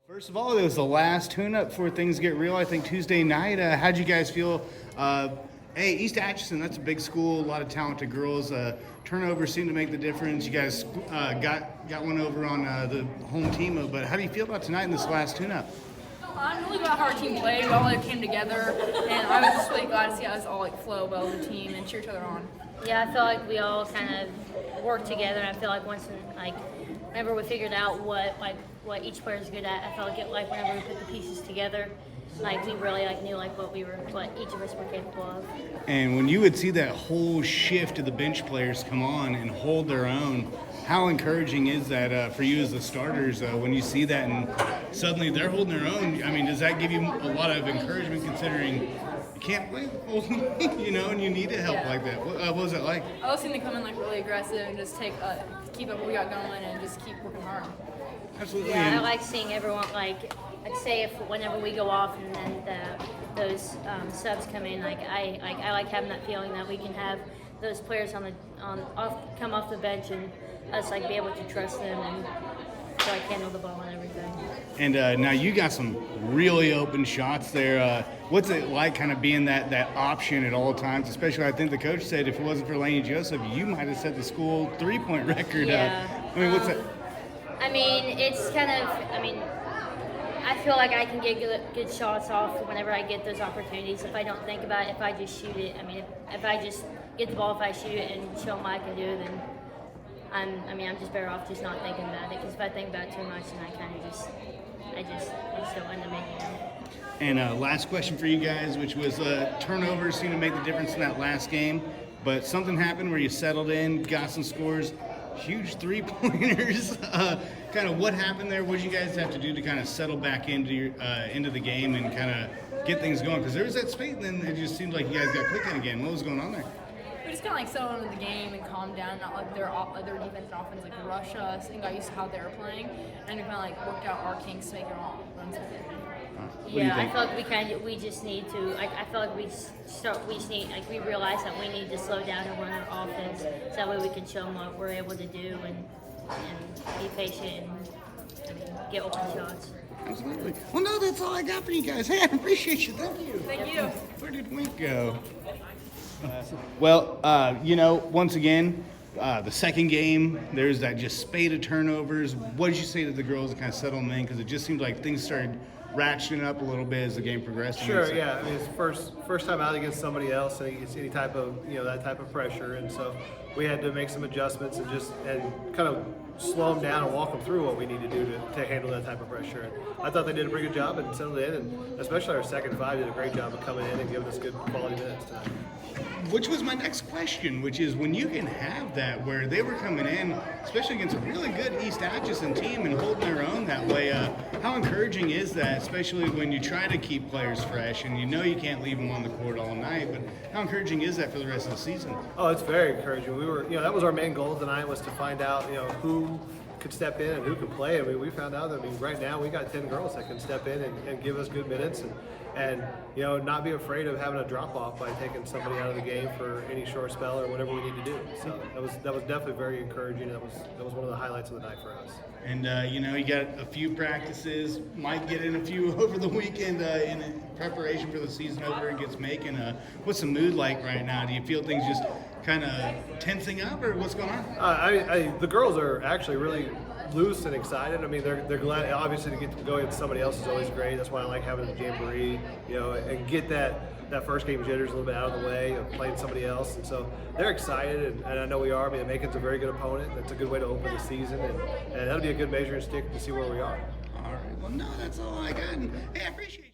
First of all, it was the last tune-up before things get real. I think Tuesday night. How'd you guys feel? Hey, East Atchison, that's a big school, a lot of talented girls. Turnovers seem to make the difference. You guys got one over on the home team, but how do you feel about tonight in this last tune-up? I'm really glad how our team played. We all came together, and I was just really glad to see us all flow well as a team and cheer each other on. Yeah, I feel like we all kind of worked together, and I feel like whenever we figured out what each player is good at, I felt like whenever we put the pieces together, we really knew what each of us were capable of. And when you would see that whole shift of the bench players come on and hold their own, how encouraging is that for you as the starters when you see that and suddenly they're holding their own? I mean, does that give you a lot of encouragement considering you can't play, and you need to help like that? What was it like? I was seeing them come in really aggressive and just keep up what we got going and just keep working hard. Absolutely. Yeah, I like seeing everyone say whenever we go off and then those subs come in, I like having that feeling that we can have those players come off the bench and us be able to trust them and handle the ball and everything. And now you got some really open shots there. What's it like kind of being that option at all times? Especially, I think the coach said if it wasn't for Lainey Joseph, you might have set the school three-point record. Yeah. What's that? It's kind of, I feel like I can get good shots off whenever I get those opportunities. If I don't think about it, if I just shoot it, if I just get the ball, if I shoot it and show them what I can do, then I'm just better off just not thinking about it. Because if I think about it too much, then I just don't end up making it. And last question for you guys, which was turnovers seem to make the difference in that last game, but something happened where you settled in, got some scores, huge three-pointers. Kind of what happened there? What did you guys have to do to kind of settle back into the game and kind of get things going? Because there was that space, and then it just seemed like you guys got clicking again. What was going on there? We just kind of settled into the game and calmed down, not let their defense and offense rush us, and got used to how they were playing, and we kind of worked out our kinks to make it all run smoothly. Yeah, I feel like we just need to. I feel like we realize that we need to slow down and run our offense, so that way we can show them what we're able to do and be patient and get open shots. Absolutely. Well, no, that's all I got for you guys. Hey, I appreciate you. Thank you. Thank you. Where did Wink go? Well, once again, the second game, there's that just spate of turnovers. What did you say to the girls to kind of settle them in? Because it just seemed like things started ratcheting up a little bit as the game progressed. Sure, yeah. It's first time out against somebody else, and it's any type of that type of pressure, and so we had to make some adjustments and kind of slow them down and walk them through what we need to do to handle that type of pressure. And I thought they did a pretty good job and settled in, and especially our second five did a great job of coming in and giving us good quality minutes tonight. Which was my next question, which is when you can have that where they were coming in, especially against a really good East Atchison team and holding their own that way, how encouraging is that, especially when you try to keep players fresh and you can't leave them on the court all night, but how encouraging is that for the rest of the season? Oh, it's very encouraging. We were, that was our main goal tonight, was to find out, who could step in and who can play. We found out that right now we got 10 girls that can step in and give us good minutes and not be afraid of having a drop off by taking somebody out of the game for any short spell or whatever we need to do. So that was definitely very encouraging. That was one of the highlights of the night for us. And you got a few practices, might get in a few over the weekend in preparation for the season opener gets making. What's the mood like right now? Do you feel things just kind of tensing up, or what's going on? The girls are actually really loose and excited. They're glad. Obviously, to get to go against somebody else is always great. That's why I like having the jamboree, and get that first game jitters a little bit out of the way of playing somebody else. And so they're excited, and I know we are. Macon's a very good opponent. That's a good way to open the season, and that'll be a good measuring stick to see where we are. All right. Well, no, that's all I got. And, hey, I appreciate you.